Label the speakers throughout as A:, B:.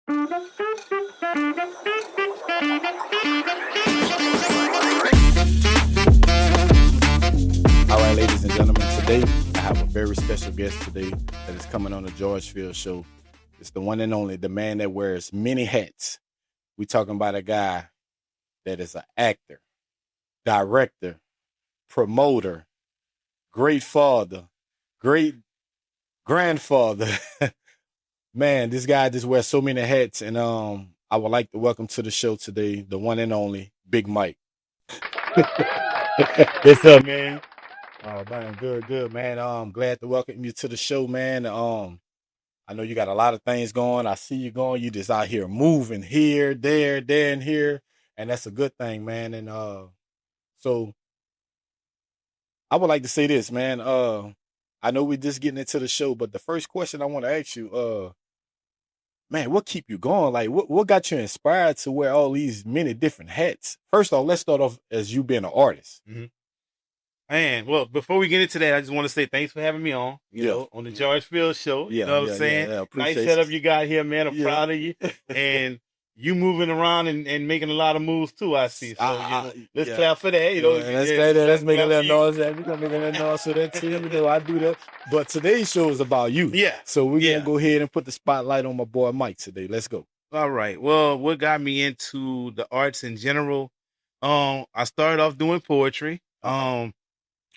A: All right, ladies and gentlemen, today I have a very special guest today that is coming on the George Field Show. It's the one and only, the man that wears many hats. We talking about a guy that is an actor, director, promoter, great father, great grandfather. Man, this guy just wears so many hats, and I would like to welcome to the show today the one and only Big Mike. What's up, man? Oh man, good, man. Glad to welcome you to the show, man. I know you got a lot of things going. I see you going. You just out here moving here, there, and here, and that's a good thing, man. And so I would like to say this, man. I know we're just getting into the show, but the first question I want to ask you, man, what keep you going? Like, what got you inspired to wear all these many different hats? First off, let's start off as you being an artist.
B: Mm-hmm. Man, well, before we get into that, I just want to say thanks for having me on, you know, on the George Field Show. You know what I'm saying? Nice setup you got here, man. I'm proud of you. And you moving around and making a lot of moves too, I see. So let's clap for that. You know,
A: let's make a little noise. We're gonna make a little noise so that too. You know, I do that. But today's show is about you.
B: Yeah.
A: So we're gonna go ahead and put the spotlight on my boy Mike today. Let's go.
B: All right. Well, what got me into the arts in general? I started off doing poetry.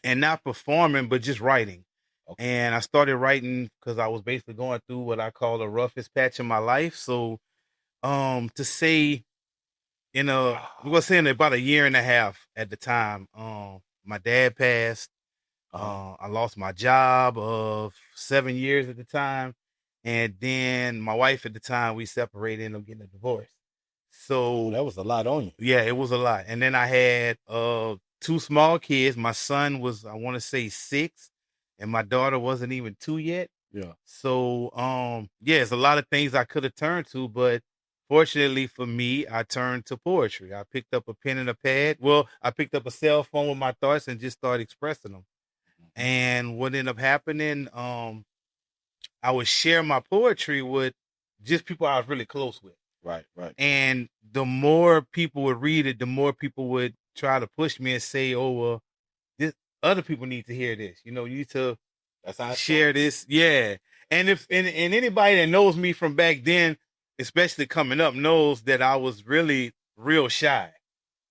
B: And not performing, but just writing. Okay. And I started writing because I was basically going through what I call the roughest patch in my life. So, to say, we're gonna say in about a year and a half at the time, my dad passed. I lost my job of 7 years at the time, and then my wife at the time, we separated and I'm getting a divorce. So
A: that was a lot on you.
B: Yeah, it was a lot. And then I had two small kids. My son was, I want to say 6, and my daughter wasn't even 2 yet.
A: Yeah.
B: So, it's a lot of things I could have turned to, but fortunately for me, I turned to poetry. I picked up a pen and a pad. Well, I picked up a cell phone with my thoughts and just started expressing them. And what ended up happening, I would share my poetry with just people I was really close with.
A: Right.
B: And the more people would read it, the more people would try to push me and say, "Oh, well, this other people need to hear this. You know, you need to share this." Yeah. And if anybody that knows me from back then, especially coming up, knows that I was really real shy.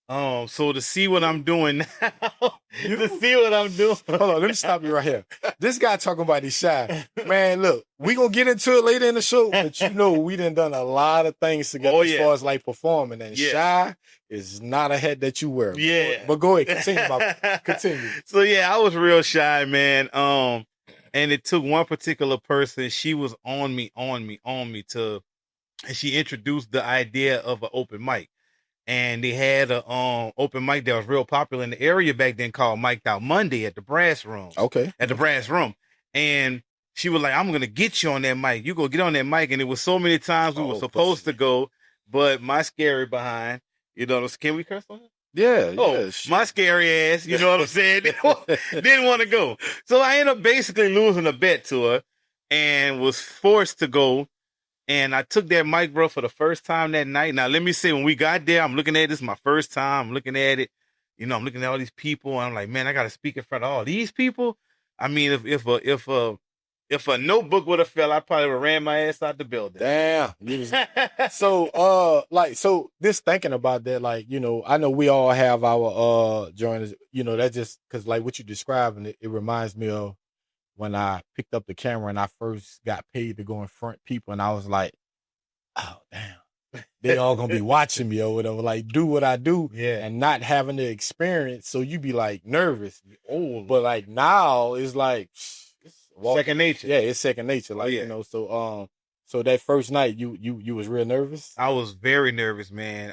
B: So to see what I'm doing now,
A: Hold on, let me stop you right here. This guy talking about he's shy. Man, look, we gonna get into it later in the show, but you know we done a lot of things together as far as like performing, and shy is not a hat that you wear.
B: Yeah.
A: But go ahead, continue.
B: So I was real shy, man. And it took one particular person. She was on me and she introduced the idea of an open mic. And they had a open mic that was real popular in the area back then called Mic'd Out Monday at the Brass Room.
A: Okay.
B: At the Brass Room. And she was like, "I'm going to get you on that mic. You go get on that mic." And it was so many times we were supposed to go, but my scary behind, can we curse on it?
A: Yeah.
B: My scary ass, you know what I'm saying? Didn't want to go. So I ended up basically losing a bet to her and was forced to go. And I took that mic, bro, for the first time that night. Now, let me say, when we got there, I'm looking at this my first time. I'm looking at it. I'm looking at all these people. And I'm like, man, I got to speak in front of all these people. I mean, if a notebook would have fell, I probably would have ran my ass out the building.
A: Damn. So this thinking about that, like, I know we all have our journals, that just because like what you describing, it reminds me of when I picked up the camera and I first got paid to go in front of people, and I was like, oh damn, they all gonna be watching me or whatever, like do what I do, and not having the experience, so you be like nervous. But like now it's like
B: second nature.
A: Yeah, it's second nature. Like so that first night you was real nervous.
B: I was very nervous, man.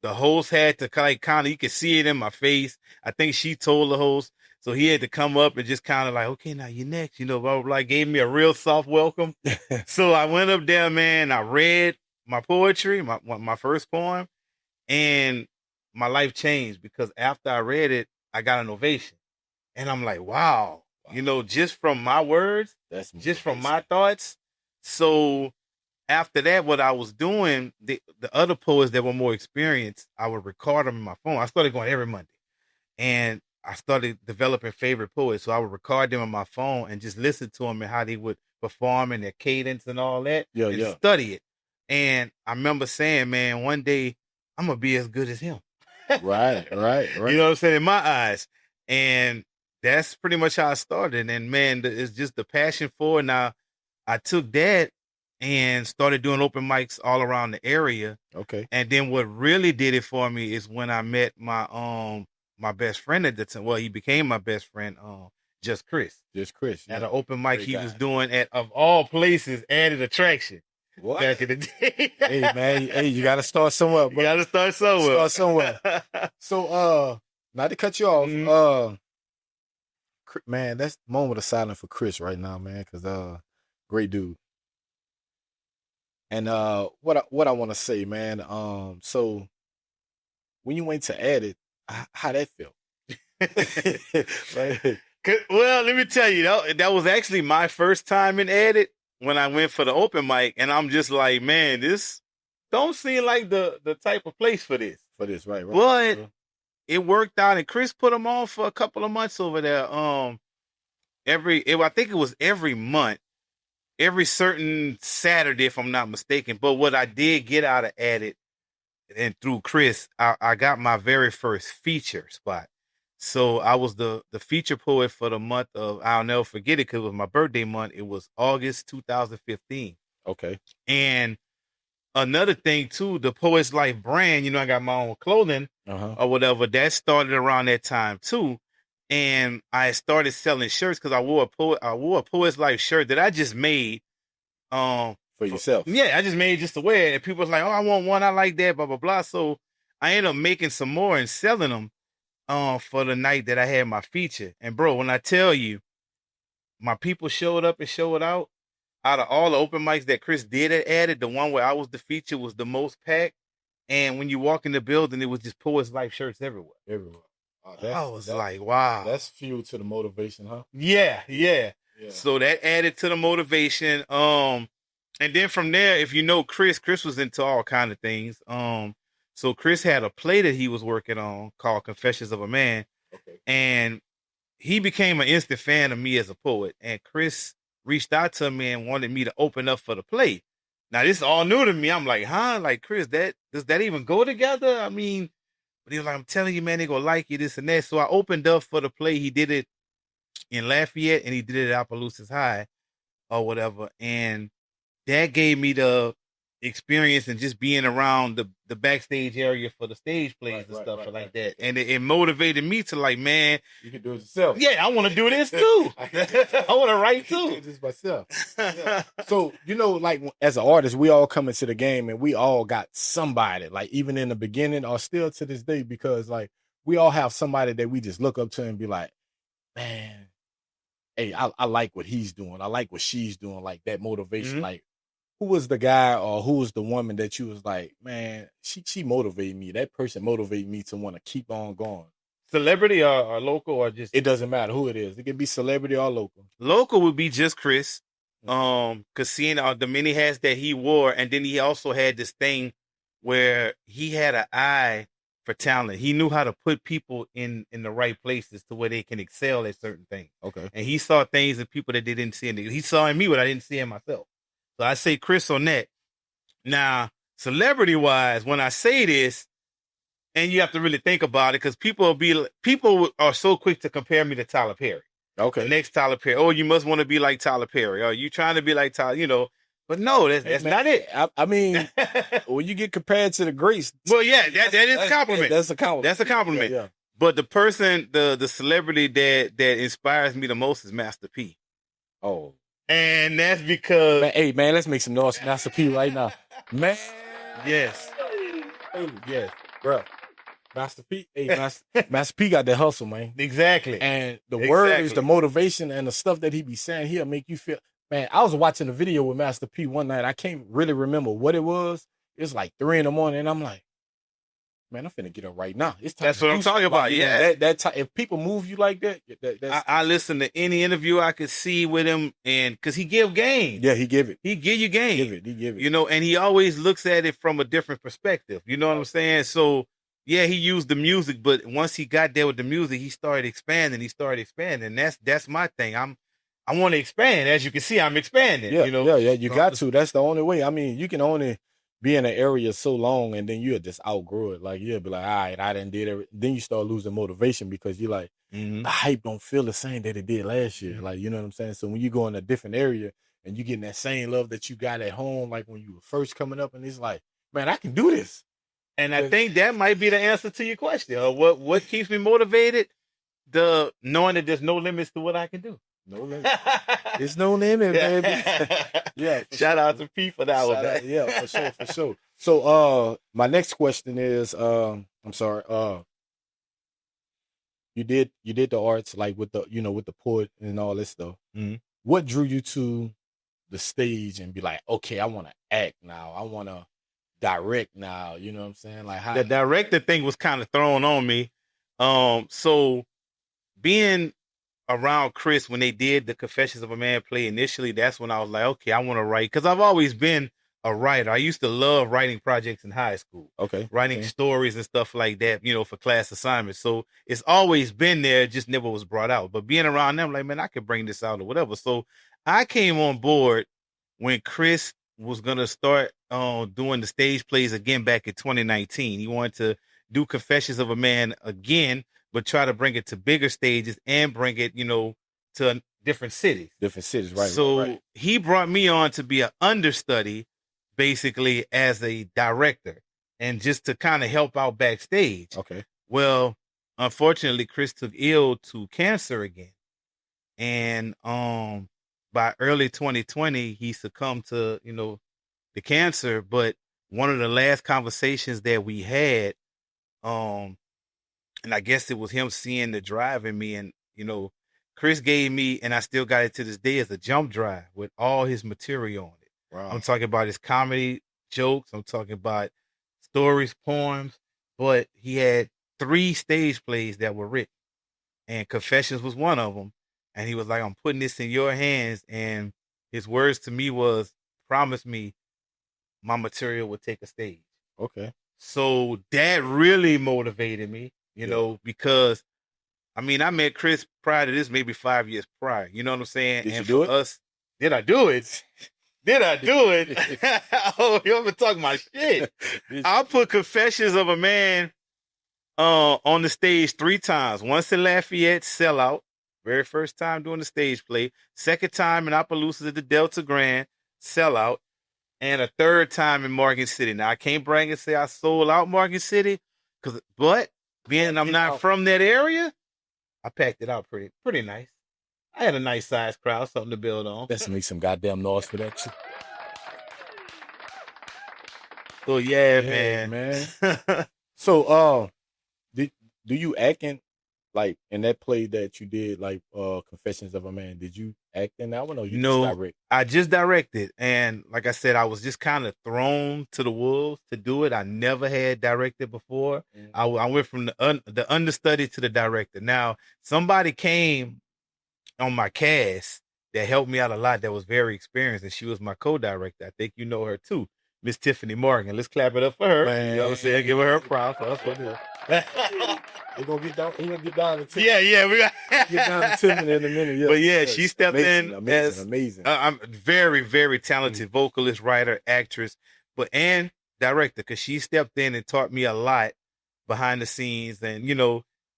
B: The host had to kind of you could see it in my face. I think she told the host. So he had to come up and just kind of like, "Okay, now you're next," blah, blah, blah. Gave me a real soft welcome. So I went up there, man. I read my poetry, my first poem, and my life changed because after I read it, I got an ovation. And I'm like, wow. Just from my words, just from my thoughts. So after that, what I was doing, the other poets that were more experienced, I would record them in my phone. I started going every Monday, and I started developing favorite poets. So I would record them on my phone and just listen to them and how they would perform and their cadence and all that, and study it. And I remember saying, man, one day I'm gonna be as good as him.
A: Right.
B: You know what I'm saying? In my eyes. And that's pretty much how I started. And man, it's just the passion for it. Now, I took that and started doing open mics all around the area.
A: Okay.
B: And then what really did it for me is when I met my my best friend at the time. Well, he became my best friend, Jus Cris.
A: Jus Cris.
B: At an open mic he was doing at, of all places, Added Attraction.
A: What?
B: Back in the day.
A: Hey man, hey, you gotta start somewhere, bro.
B: You gotta start somewhere.
A: So not to cut you off, man, that's moment of silence for Chris right now, man, because great dude. And what I want to say, man, so when you went to Added, how that felt?
B: Well, let me tell you, that was actually my first time in Added when I went for the open mic, and I'm just like, man, this don't seem like the type of place for this.
A: Right.
B: But it worked out, and Chris put them on for a couple of months over there. I think it was every month, every certain Saturday, if I'm not mistaken. But what I did get out of Added, and through Chris, I got my very first feature spot. So I was the feature poet for the month of, I'll never forget it because it was my birthday month. It was August 2015.
A: Okay.
B: And another thing too, the Poet's Life brand, you know, I got my own clothing or whatever. That started around that time too. And I started selling shirts because I wore a Poet's Life shirt that I just made.
A: For yourself?
B: Yeah, I just made just to wear it. And people was like, oh, I want one. I like that, blah, blah, blah. So I ended up making some more and selling them for the night that I had my feature. And bro, when I tell you, my people showed up and showed out. Out of all the open mics that Chris did at Added, the one where I was the feature was the most packed. And when you walk in the building, it was just Poet's Life shirts everywhere. I was like, wow.
A: That's fuel to the motivation, huh?
B: Yeah. So that added to the motivation. And then from there, if you know Chris was into all kind of things. So Chris had a play that he was working on called Confessions of a Man.
A: Okay.
B: And he became an instant fan of me as a poet. And Chris reached out to me and wanted me to open up for the play. Now, this is all new to me. I'm like, huh? Like, Chris, does that even go together? I mean, but he was like, I'm telling you, man, they gonna like you, this and that. So I opened up for the play. He did it in Lafayette and he did it at Opelousas High or whatever. And that gave me the experience and just being around the backstage area for the stage plays and stuff like that. And it motivated me to like, man,
A: you can do it yourself.
B: Yeah, I want to do this too. I want to write too.
A: Do this myself. Yeah. So, you know, like as an artist, we all come into the game and we all got somebody, like even in the beginning or still to this day, because like we all have somebody that we just look up to and be like, man, hey, I like what he's doing. I like what she's doing. Like that motivation, like, who was the guy or who was the woman that you was like, man, she motivated me. That person motivated me to want to keep on going.
B: Celebrity or local or just?
A: It doesn't matter who it is. It can be celebrity or local.
B: Local would be Jus Cris. Cause seeing the many hats that he wore, and then he also had this thing where he had an eye for talent. He knew how to put people in the right places to where they can excel at certain things.
A: Okay.
B: And he saw things in people that they didn't see. He saw in me what I didn't see in myself. So I say Chris on that. Now, celebrity-wise, when I say this, and you have to really think about it, because people are so quick to compare me to Tyler Perry.
A: Okay.
B: The next Tyler Perry. Oh, you must want to be like Tyler Perry. Or you trying to be like Tyler, you know. But no, that's not it.
A: I mean, when you get compared to the greats.
B: Well, yeah, that is a compliment.
A: That's a compliment.
B: That's a compliment.
A: Yeah.
B: But the person, the celebrity that inspires me the most is Master P.
A: Oh.
B: And that's because...
A: Man, hey, man, let's make some noise for Master P right now. Man.
B: Yes.
A: Oh, yes. Bro. Master P. Hey, Master P got the hustle, man.
B: Exactly.
A: And the words, the motivation, and the stuff that he be saying, he'll make you feel... Man, I was watching a video with Master P one night. I can't really remember what it was. It's like 3 a.m. and I'm like, man, I'm finna get up right now. It's time.
B: That's what I'm talking about.
A: Like,
B: yeah,
A: that time. If people move you like that,
B: I listen to any interview I could see with him, and because he give game.
A: Yeah, he give it.
B: He give you game.
A: He give it.
B: You know, and he always looks at it from a different perspective. You know what I'm saying? So yeah, he used the music, but once he got there with the music, he started expanding. That's my thing. I want to expand. As you can see, I'm expanding.
A: Yeah,
B: you know?
A: yeah. You got to. That's the only way. I mean, you can only be in an area so long, and then you'll just outgrow it. Like you'll be like, all right, I didn't did it. Then you start losing motivation because you're like, the hype don't feel the same that it did last year. Like, you know what I'm saying? So when you go in a different area and you getting that same love that you got at home, like when you were first coming up, and it's like, man, I can do this.
B: And I think that might be the answer to your question. What keeps me motivated? The knowing that there's no limits to what I can do.
A: No limit. There's no limit, baby. Yeah.
B: Shout out to P for that one.
A: Yeah, for sure. So my next question is, I'm sorry, you did the arts, like with the, with the poet and all this stuff.
B: Mm-hmm.
A: What drew you to the stage and be like, okay, I want to act now. I want to direct now. You know what I'm saying? Like how
B: the director thing was kind of thrown on me. So being around Chris when they did the Confessions of a Man play initially, that's when I was like, okay, I want to write, because I've always been a writer. I used to love writing projects in high school.
A: Okay.
B: Writing stories and stuff like that, for class assignments. So it's always been there, just never was brought out. But being around them, like, man, I could bring this out or whatever. So I came on board when Chris was going to start doing the stage plays again back in 2019. He wanted to do Confessions of a Man again, but try to bring it to bigger stages and bring it, to different cities.
A: Different cities, right.
B: So he brought me on to be an understudy, basically as a director, and just to kind of help out backstage.
A: Okay.
B: Well, unfortunately, Chris took ill to cancer again. And by early 2020, he succumbed to, the cancer. But one of the last conversations that we had, and I guess it was him seeing the drive in me, and, Chris gave me, and I still got it to this day, as a jump drive with all his material on it.
A: Wow.
B: I'm talking about his comedy jokes. I'm talking about stories, poems, but he had 3 stage plays that were written, and Confessions was one of them. And he was like, I'm putting this in your hands. And his words to me was, promise me my material will take a stage.
A: Okay.
B: So that really motivated me, because I met Chris prior to this, maybe 5 years prior. You know what I'm saying?
A: Did you do it?
B: Did I do it? Did I do it? Oh, you've been talking my shit. I put Confessions of a Man on the stage 3 times. Once in Lafayette, sellout. Very first time doing the stage play. Second time in Opelousas at the Delta Grand, sellout. And a third time in Morgan City. Now, I can't brag and say I sold out Morgan City, but being I'm not from that area, I packed it out pretty nice. I had a nice size crowd, something to build on.
A: Let's make some goddamn noise for that too.
B: So yeah, man.
A: So do you act in, like, in that play that you did, like Confessions of a Man, did you act in that one, or you just direct?
B: I just directed, and like I said, I was just kind of thrown to the wolves to do it. I never had directed before. I went from the understudy to the director. Now, somebody came on my cast that helped me out a lot, that was very experienced, and she was my co-director. I think you know her too, Miss Tiffany Morgan. Let's clap it up for her.
A: Man.
B: You know what I'm saying? Give her a props. That's what it is.
A: We're gonna get down to Tiffany.
B: Yeah, we got
A: get down to Tiffany in a minute. Yeah.
B: But yeah, she stepped in as
A: amazing.
B: I'm very, very talented vocalist, writer, actress, and director, because she stepped in and taught me a lot behind the scenes, and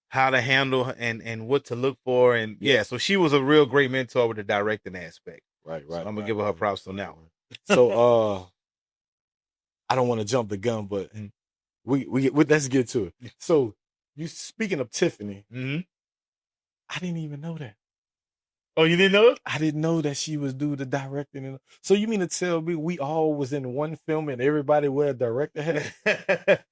B: how to handle and what to look for, and so she was a real great mentor with the directing aspect.
A: Right.
B: So I'm gonna give her props on that one.
A: So I don't want to jump the gun, but we let's get to it. So you speaking of Tiffany, I didn't even know that.
B: Oh, you didn't know it?
A: I didn't know that she was do the directing. So you mean to tell me we all was in one film and everybody wear a director hat?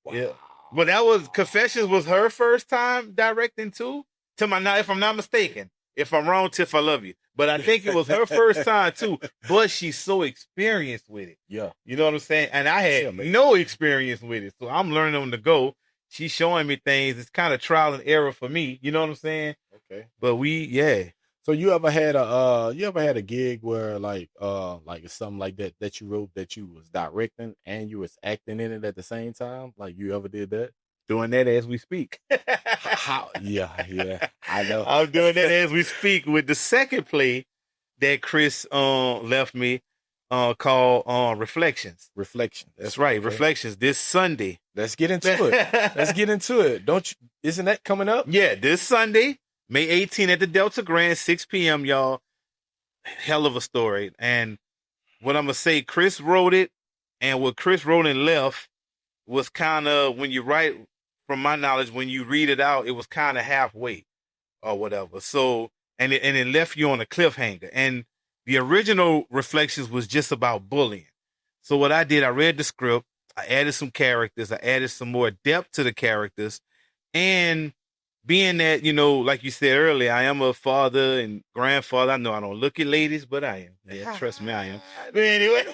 B: Wow. Yeah. But that was Confessions was her first time directing too. If I'm not mistaken. If I'm wrong, Tiff, I love you. But I think it was her first time too. But she's so experienced with it.
A: Yeah.
B: You know what I'm saying? And I had no experience with it. So I'm learning on the go. She's showing me things. It's kind of trial and error for me. You know what I'm saying?
A: Okay.
B: But yeah.
A: So you ever had a gig where like something like that you wrote that you was directing and you was acting in it at the same time? Like you ever did that?
B: Doing that as we speak.
A: How? Yeah, I know.
B: I'm doing that as we speak with the second play that Chris left me called Reflections.
A: Reflections.
B: That's right, okay. Reflections this Sunday.
A: Let's get into it. Isn't that coming up?
B: Yeah, this Sunday, May 18th at the Delta Grand, 6 p.m., y'all. Hell of a story. And what I'm going to say, Chris wrote it, and what Chris wrote and left was kind of, when you write, from my knowledge, when you read it out, it was kind of halfway or whatever. So, and it left you on a cliffhanger. And the original Reflections was just about bullying. So what I did, I read the script, I added some characters, I added some more depth to the characters. And being that, you know, like you said earlier, I am a father and grandfather. I know I don't look at ladies, but I am. Yeah, trust me, I am. But anyway,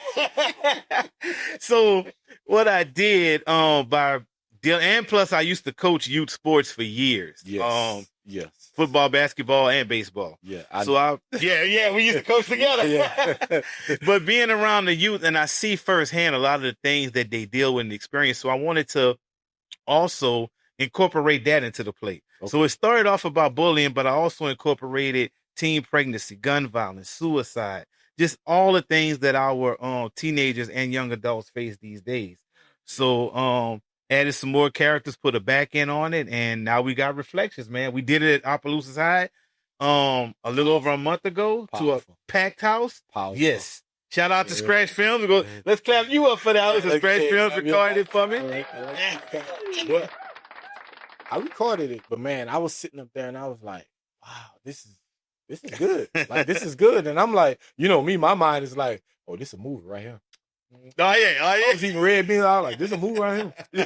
B: so what I did and plus I used to coach youth sports for years.
A: Yes. Yes.
B: Football, basketball, and baseball.
A: Yeah.
B: We used to coach together.
A: Yeah.
B: But being around the youth, and I see firsthand a lot of the things that they deal with and experience. So I wanted to also incorporate that into the play. Okay. So it started off about bullying, but I also incorporated teen pregnancy, gun violence, suicide, just all the things that our teenagers and young adults face these days. So added some more characters, put a back end on it, and now we got Reflections, man. We did it at Opelousas High a little over a month ago. Powerful. To a packed house.
A: Powerful.
B: Yes. Shout out to Scratch Films. Let's clap you up for that. Scratch Films recorded it for me.
A: I recorded it, but man, I was sitting up there and I was like, wow, this is good. Like, this is good. And I'm like, you know, my mind is like, oh, this is a movie right here.
B: Oh yeah.
A: I was eating red beans. I was like, this is a movie right here.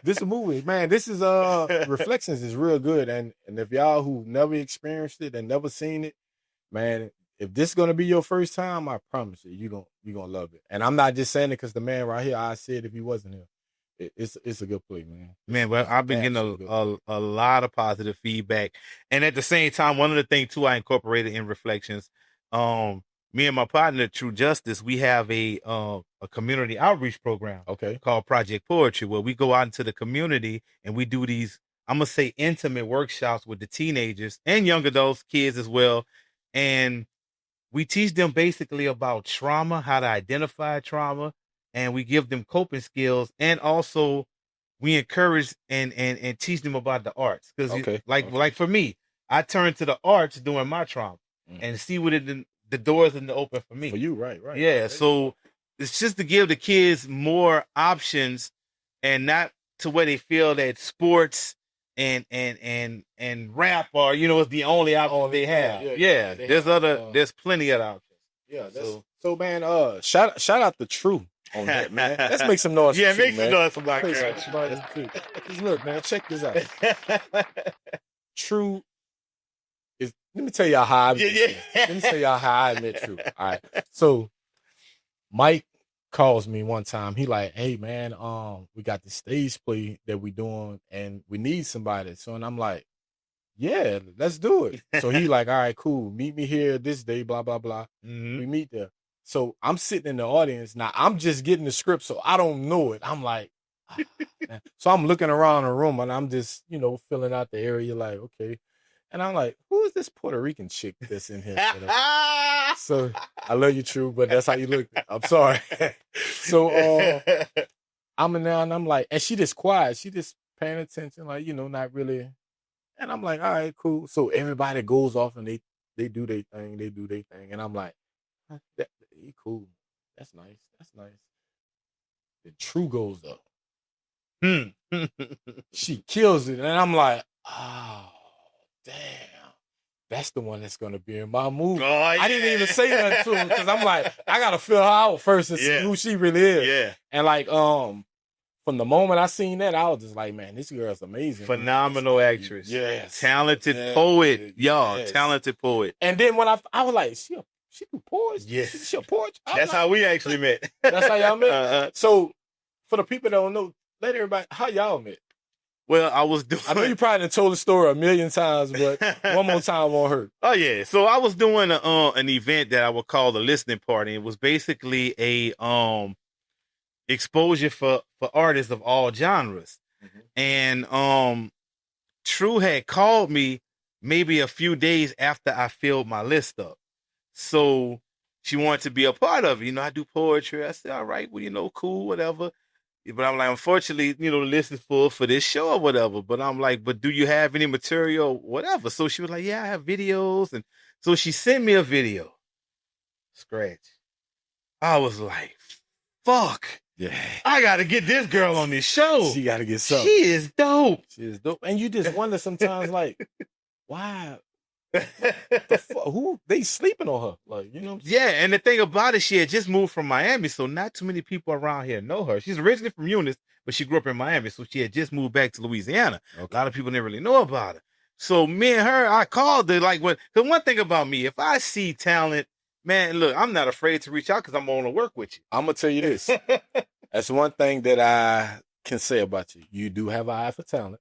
A: This is a movie, man. This is Reflections is real good. And if y'all who never experienced it and never seen it, man, if this is gonna be your first time, I promise you, you're gonna love it. And I'm not just saying it because the man right here, I said if he wasn't here. It's a good play, man.
B: Man, well, I've been getting a lot of positive feedback. And at the same time, one of the things too I incorporated in Reflections, me and my partner, True Justice, we have a community outreach program, called Project Poetry, where we go out into the community and we do these, I'm gonna say, intimate workshops with the teenagers and young adults, kids as well, and we teach them basically about trauma, how to identify trauma, and we give them coping skills, and also we encourage and teach them about the arts, because like for me, I turn to the arts during my trauma and see what the doors in the open for me.
A: For you, right.
B: Yeah, so it's just to give the kids more options, and not to where they feel that sports and rap are, you know, is the only option they have. Yeah, there's plenty of options.
A: Yeah, so man, shout out to True on that, man. Let's make some noise.
B: Yeah,
A: True,
B: make some noise for my girl.
A: Just look, man, check this out. True is. Let me tell y'all how I met. Let me tell y'all how I met True. All right, so Mike calls me one time. He like, hey man, we got this stage play that we doing, and we need somebody. So, and I'm like, yeah, let's do it. So he like, all right, cool. Meet me here this day, blah, blah, blah. Mm-hmm. We meet there. So I'm sitting in the audience. Now I'm just getting the script, so I don't know it. I'm like, so I'm looking around the room and I'm just, you know, filling out the area like, okay. And I'm like, who is this Puerto Rican chick that's in here? So I love you, True, but that's how you look. I'm sorry. So I'm in there and I'm like, and she just quiet. She just paying attention, like, you know, not really. And I'm like, all right, cool. So everybody goes off and they do their thing. They do their thing. And I'm like, cool. That's nice. That's nice. The True goes up. She kills it. And I'm like, oh, damn. That's the one that's going to be in my movie. Oh, yeah. I didn't even say that to him because I'm like, I got to fill her out first and see who she really is.
B: Yeah.
A: And like, from the moment I seen that, I was just like, man, this girl's amazing.
B: Phenomenal actress.
A: Yes.
B: Talented poet. Y'all,
A: Yes.
B: talented poet.
A: And then when I was like, she do poetry?
B: Yes.
A: She a poet?
B: That's how we actually met.
A: That's how y'all met? So, for the people that don't know, let everybody, how y'all met?
B: Well, I was doing...
A: I know you probably done told the story a million times, but one more time won't hurt.
B: Oh, yeah. So, I was doing an event that I would call the listening party. It was basically a exposure for artists of all genres. Mm-hmm. And True had called me maybe a few days after I filled my list up. So she wanted to be a part of it. You know, I do poetry. I said, all right, well, you know, cool, whatever. But I'm like, unfortunately, you know, the list is full for this show or whatever. But I'm like, but do you have any material, whatever? So she was like, yeah, I have videos. And so she sent me a video. Scratch. I was like, fuck.
A: Yeah.
B: I got to get this girl on this show.
A: She got to get something.
B: She is dope.
A: She is dope. And you just wonder sometimes, like, why? Who they sleeping on her? Like, you know?
B: Yeah, and the thing about it, she had just moved from Miami, so not too many people around here know her. She's originally from Eunice, but she grew up in Miami, so she had just moved back to Louisiana. Okay. A lot of people didn't really know about her. So me and her, I called her, like, because one thing about me, if I see talent, man, look, I'm not afraid to reach out because I'm going to work with you.
A: I'm going to tell you this. That's one thing that I can say about you. You do have an eye for talent.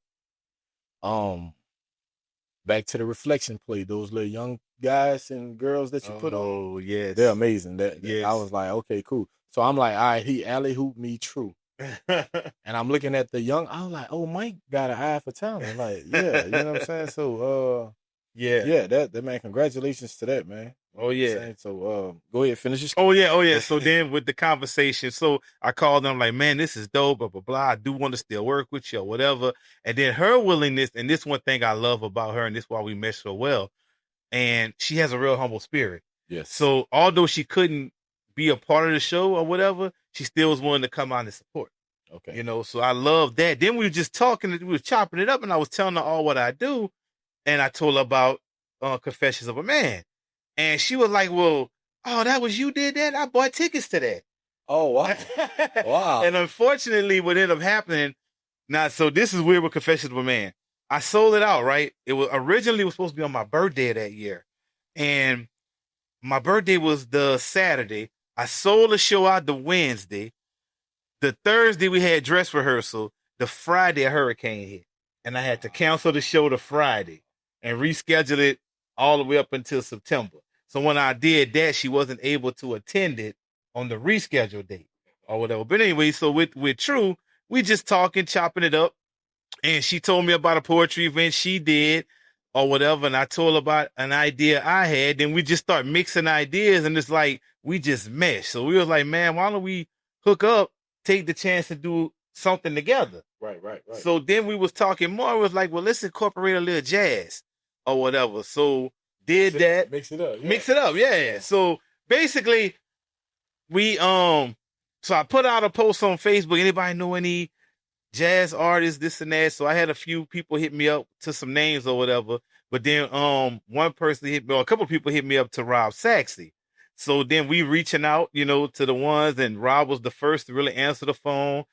A: Back to the reflection play, those little young guys and girls that you put on.
B: Oh, yes.
A: They're amazing.
B: Yes.
A: I was like, okay, cool. So I'm like, all right, he alley-hooped me true. And I'm looking at the young, I was like, oh, Mike got an eye for talent. Like, yeah, you know what I'm saying? So, yeah, that man, congratulations to that, man.
B: Oh, yeah.
A: So, go ahead, finish your story.
B: Oh, yeah. So then with the conversation, so I called them like, man, this is dope, blah, blah, blah. I do want to still work with you or whatever. And then her willingness, and this one thing I love about her, and this is why we mesh so well, and she has a real humble spirit.
A: Yes.
B: So although she couldn't be a part of the show or whatever, she still was willing to come out and support.
A: Okay.
B: You know, so I love that. Then we were just talking, we were chopping it up, and I was telling her all what I do. And I told her about Confessions of a Man. And she was like, well, oh, that was you did that? I bought tickets to that.
A: Oh, wow. Wow.
B: And unfortunately, what ended up happening, now, so this is weird with Confessions of a Man. I sold it out, right? It was originally supposed to be on my birthday that year. And my birthday was the Saturday. I sold the show out the Wednesday. The Thursday, we had dress rehearsal. The Friday, a hurricane hit. And I had to cancel the show the Friday and reschedule it all the way up until September. So when I did that, she wasn't able to attend it on the rescheduled date or whatever. But anyway, so with True, we just talking, chopping it up. And she told me about a poetry event she did or whatever. And I told her about an idea I had. Then we just start mixing ideas. And it's like, we just mesh. So we was like, man, why don't we hook up, take the chance to do something together?
A: Right.
B: So then we was talking more. It was like, well, let's incorporate a little jazz or whatever. So did that.
A: Mix it up. Yeah.
B: Mix it up. Yeah. So basically we, so I put out a post on Facebook. Anybody know any jazz artists, this and that? So I had a few people hit me up to some names or whatever. But then one person hit me, or a couple of people hit me up to Rob Saxey. So then we reaching out, you know, to the ones, and Rob was the first to really answer the phone.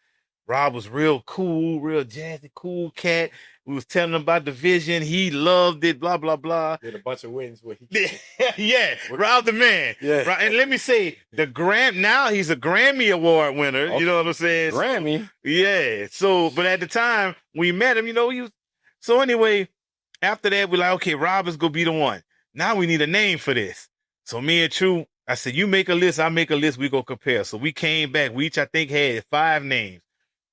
B: Rob was real cool, real jazzy, cool cat. We was telling him about the vision. He loved it, blah, blah, blah.
A: Did a bunch of wins where he
B: yeah, Rob the man.
A: Yeah.
B: And let me say, now he's a Grammy Award winner. Okay. You know what I'm saying?
A: Grammy?
B: Yeah. So, but at the time we met him, you know, so anyway, after that, we're like, okay, Rob is going to be the one. Now we need a name for this. So me and True, I said, you make a list, I make a list, we go compare. So we came back. We each, I think, had 5 names.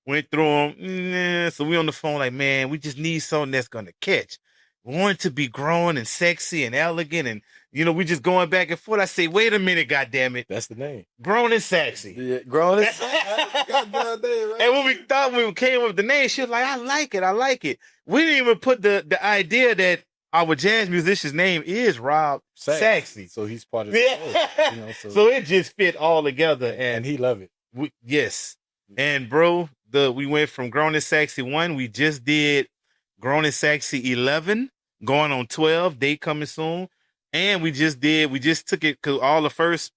B: Went through them. So we on the phone like, man, we just need something that's going to catch. We want it to be grown and sexy and elegant. And, you know, we just going back and forth. I say, wait a minute, goddammit.
A: That's the name.
B: Grown and sexy.
A: Yeah, grown and sexy. Goddamn name, right?
B: And when we thought we came up with the name, she was like, I like it. We didn't even put the idea that our jazz musician's name is Rob Saxey.
A: So he's part of the show, you know,
B: so it just fit all together. And
A: he loved it.
B: Yes. And bro, we went from Grown and Sexy 1. We just did Grown and Sexy 11, going on 12, date coming soon. And we just took it because all the first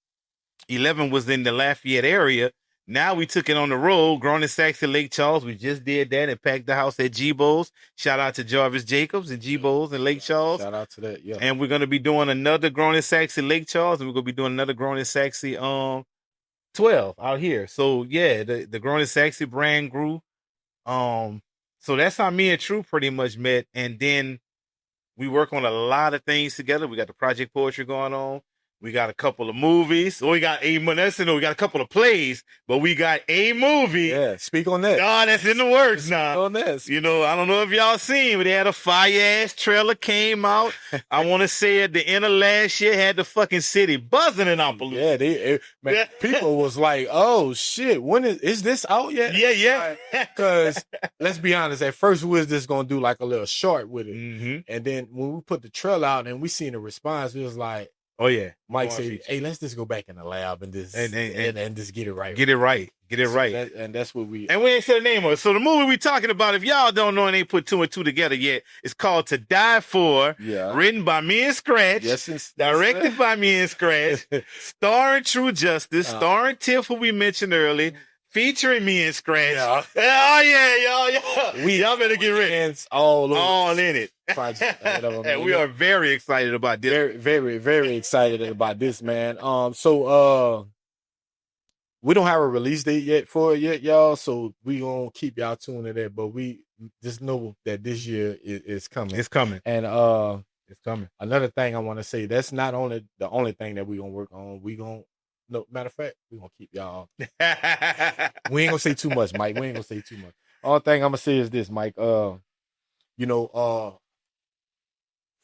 B: 11 was in the Lafayette area. Now we took it on the road, Grown and Sexy Lake Charles. We just did that and packed the house at G-Bo's. Shout out to Jarvis Jacobs and G-Bo's in Lake Charles.
A: Shout out to that, yeah.
B: And we're going to be doing another Grown and Sexy Lake Charles, and we're going to be doing another Grown and Sexy 12 out here. So, yeah, the Grown and Sexy brand grew. So that's how me and True pretty much met. And then we work on a lot of things together. We got the Project Poetry going on. We got a couple of movies. We got we got a couple of plays, but we got a movie.
A: Yeah, speak on that.
B: Oh, that's in the works now.
A: On this.
B: You know, I don't know if y'all seen, but they had a fire-ass trailer came out. I want to say at the end of last year, had the fucking city buzzing in Appaloosa.
A: Yeah, people was like, oh, shit, when is this out yet?
B: Yeah.
A: Because, let's be honest, at first we was just going to do like a little short with it.
B: Mm-hmm.
A: And then when we put the trailer out and we seen the response, we was like,
B: oh, yeah.
A: Mike said, hey, let's just go back in the lab and just get it right.
B: Get it right. Get it right.
A: And that's what we...
B: And we ain't said the name of it. So the movie we talking about, if y'all don't know and ain't put 2 and 2 together yet, it's called To Die For.
A: Yeah.
B: Written by me and Scratch.
A: Yes,
B: directed by me and Scratch. Starring True Justice. Starring Tiff, who we mentioned earlier. Featuring me and Scratch.
A: Yeah.
B: Oh, yeah, y'all. Y'all better get ready. All in it. And we are very excited about this.
A: Very, very, very excited about this, man. So we don't have a release date yet for it yet, y'all. So we gonna keep y'all tuned to that. But we just know that this year is coming.
B: It's coming.
A: And
B: it's coming.
A: Another thing I want to say, that's not only the only thing that we gonna work on. No, matter of fact, we gonna keep y'all. We ain't gonna say too much, Mike. We ain't gonna say too much. All thing I'm gonna say is this, Mike. For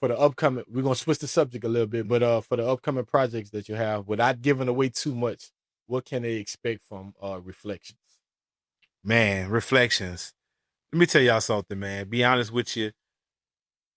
A: the upcoming, we're gonna switch the subject a little bit, but for the upcoming projects that you have, without giving away too much, what can they expect from Reflections?
B: Man, Reflections. Let me tell y'all something, man. Be honest with you.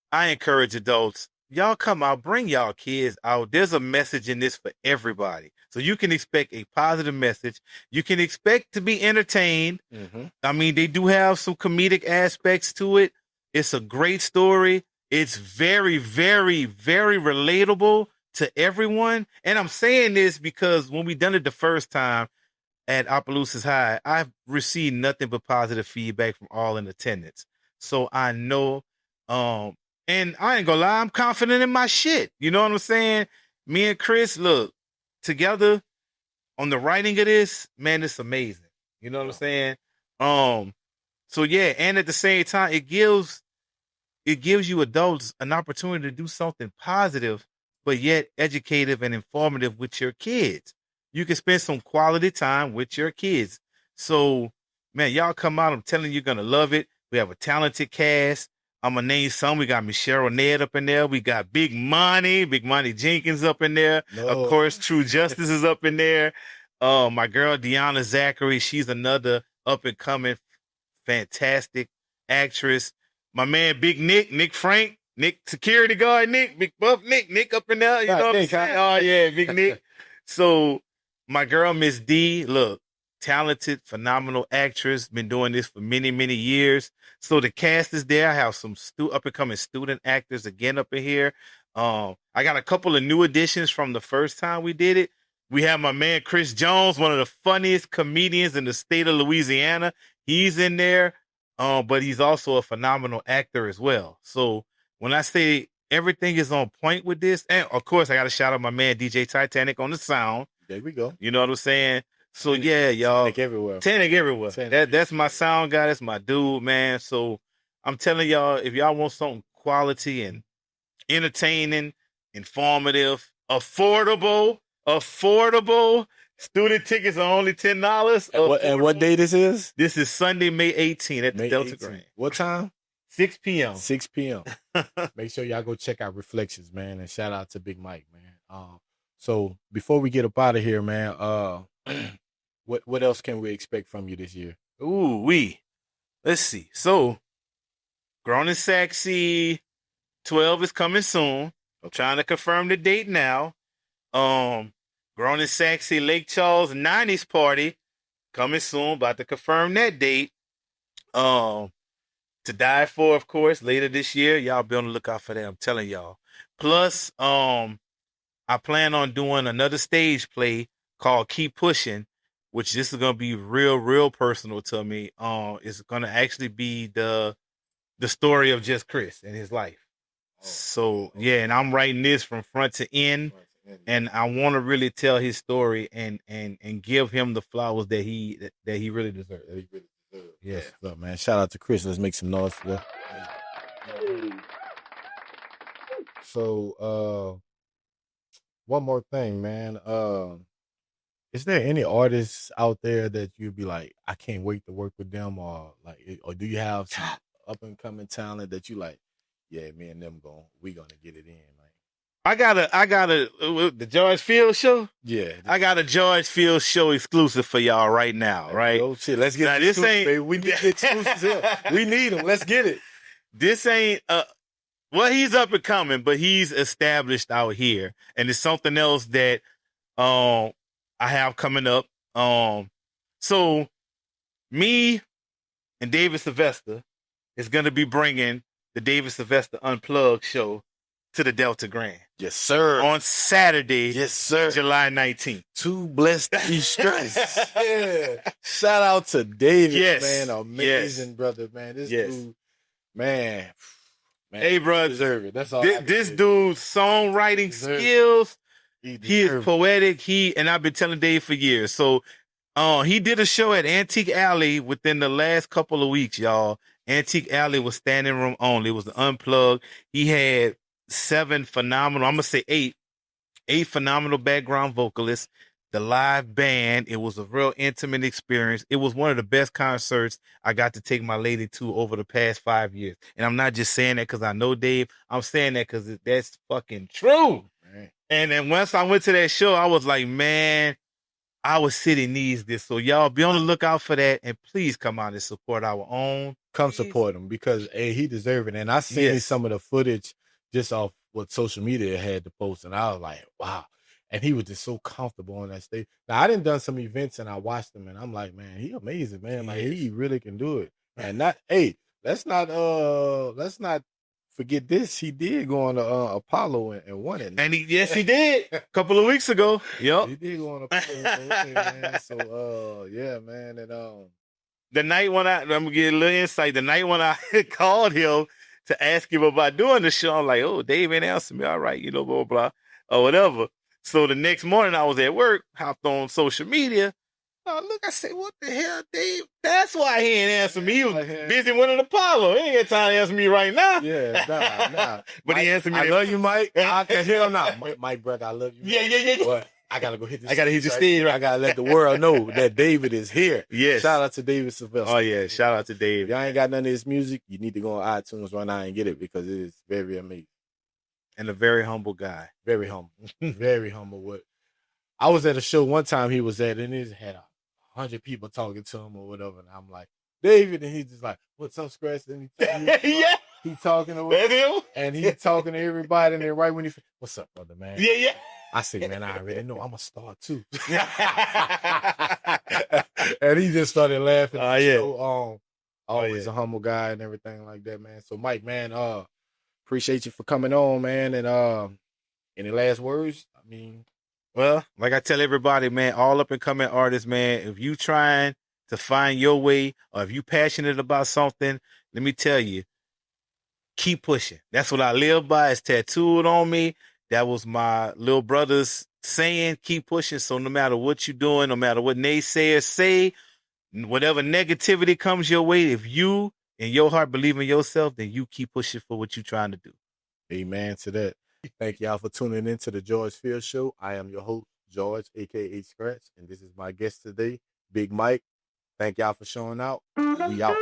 B: I encourage adults. Y'all come out, bring y'all kids out. There's a message in this for everybody. So you can expect a positive message. You can expect to be entertained.
A: Mm-hmm.
B: I mean, they do have some comedic aspects to it. It's a great story. It's very, very, very relatable to everyone. And I'm saying this because when we done it the first time at Opelousas High, I've received nothing but positive feedback from all in attendance. So I know, and I ain't gonna lie, I'm confident in my shit. You know what I'm saying? Me and Chris, look, together on the writing of this, man, it's amazing. You know what I'm saying? So yeah, and at the same time, it gives you adults an opportunity to do something positive, but yet educative and informative with your kids. You can spend some quality time with your kids. So, man, y'all come out. I'm telling you, you're going to love it. We have a talented cast. I'm going to name some. We got Michelle Ned up in there. We got Big Money Jenkins up in there.
A: No.
B: Of course, True Justice is up in there. My girl, Deanna Zachary, she's another up-and-coming, fantastic actress. My man, Big Nick Frank, Nick security guard, Big Buff Nick up in there. You know what I'm saying? Oh, yeah, Big Nick. So my girl, Miss D, look, talented, phenomenal actress, been doing this for many, many years. So the cast is there. I have some up-and-coming student actors again up in here. I got a couple of new additions from the first time we did it. We have my man, Chris Jones, one of the funniest comedians in the state of Louisiana. He's in there, but he's also a phenomenal actor as well. So when I say everything is on point with this, and of course, I got to shout out my man, DJ Titanic on the sound.
A: There we go.
B: You know what I'm saying? So yeah, y'all.
A: Titanic everywhere.
B: That's my sound guy. That's my dude, man. So I'm telling y'all, if y'all want something quality and entertaining, informative, affordable, student tickets are only $10.
A: And what day this is?
B: This is Sunday, May 18th at the Delta Grand.
A: What time?
B: 6 p.m.
A: 6 p.m. Make sure y'all go check out Reflections, man, and shout out to Big Mike, man. So before we get up out of here, man, what else can we expect from you this year?
B: Let's see. So Grown and Sexy 12 is coming soon. I'm trying to confirm the date now. Grown and Sexy Lake Charles 90s party coming soon. About to confirm that date. To Die For, of course, later this year. Y'all be on the lookout for that. I'm telling y'all. Plus, I plan on doing another stage play called Keep Pushing, which this is gonna be real personal to me. It's gonna actually be the story of Jus Cris and his life. So yeah, and I'm writing this from front to end, and I want to really tell his story and give him the flowers that he really deserves.
A: Yeah. What's up, man? Shout out to Chris. Let's make some noise for that. So, one more thing, man. Is there any artists out there that you'd be like, I can't wait to work with them, or do you have some up and coming talent that you like? Yeah, me and them we gonna get it in, man.
B: I got the George Field show.
A: Yeah,
B: I got a George Field show exclusive for y'all right now. Right?
A: Oh shit, let's get
B: now, this ain't.
A: Baby. We need the exclusives here. We need them. Let's get it.
B: This ain't. Well, he's up and coming, but he's established out here, and it's something else that I have coming up. So me and David Sylvester is gonna be bringing the David Sylvester Unplugged show to the Delta Grand.
A: Yes, sir.
B: On Saturday,
A: yes, sir.
B: July 19th.
A: Too blessed to be stressed. Yeah. Shout out to David, man. Amazing brother, man. This dude, man.
B: Hey, bro.
A: Deserve it. That's all.
B: This dude's songwriting skills. He is poetic. And I've been telling Dave for years. So he did a show at Antique Alley within the last couple of weeks, y'all. Antique Alley was standing room only. It was the Unplugged. He had 7 phenomenal, I'm going to say 8 phenomenal background vocalists, the live band. It was a real intimate experience. It was one of the best concerts I got to take my lady to over the past 5 years. And I'm not just saying that because I know Dave. I'm saying that because that's fucking true. Right. And then once I went to that show, I was like, man, our city needs this. So y'all be on the lookout for that. And please come out and support our own.
A: Come support him because he deserves it. And I seen some of the footage just off what social media had to post, and I was like, wow. And he was just so comfortable on that stage. Now, I done done some events, and I watched him, and I'm like, man, he amazing, man. Like, he really can do it. And let's not forget this. He did go on to Apollo and won it.
B: And he did. A couple of weeks ago. Yep.
A: He did go on Apollo and won it, man. So, yeah, man. And
B: the night when I'm going to get a little insight. The night when I called him to ask him about doing the show, I'm like, oh, Dave ain't answering me. All right, blah, blah, blah, or whatever. So the next morning I was at work, hopped on social media. Oh, look, I said, what the hell, Dave? That's why he ain't answering me. He was busy winning Apollo. He ain't got time to answer me right now.
A: Yeah, nah.
B: But
A: Mike,
B: he answered me.
A: I love you, Mike. I can hear him now. Mike, brother, I love you.
B: Yeah.
A: But I got to go hit this.
B: I got to hit the stage.
A: Right? I got to let the world know that David is here.
B: Yes.
A: Shout out to David Sylvester.
B: Oh, yeah. Shout out to Dave.
A: If y'all ain't got none of his music, you need to go on iTunes right now and get it because it is very amazing.
B: And a very humble guy.
A: Very humble. Very humble. I was at a show one time he was at, and it had 100 people talking to him or whatever. And I'm like, David, and he's just like, what's up, Scratch? And he talking to him. And he talking to everybody. And then right when what's up, brother, man?
B: Yeah.
A: I said, man, I already know I'm a star too. And he just started laughing.
B: Oh, yeah.
A: So, always a humble guy and everything like that, man. So, Mike, man, appreciate you for coming on, man. And any last words? I mean,
B: well, like I tell everybody, man, all up and coming artists, man, if you trying to find your way or if you passionate about something, let me tell you, keep pushing. That's what I live by. It's tattooed on me. That was my little brother's saying, keep pushing. So no matter what you're doing, no matter what naysayers say, whatever negativity comes your way, if you in your heart believe in yourself, then you keep pushing for what you're trying to do.
A: Amen to that. Thank y'all for tuning in to the George Field Show. I am your host, George, a.k.a. Scratch, and this is my guest today, Big Mike. Thank y'all for showing out. We out.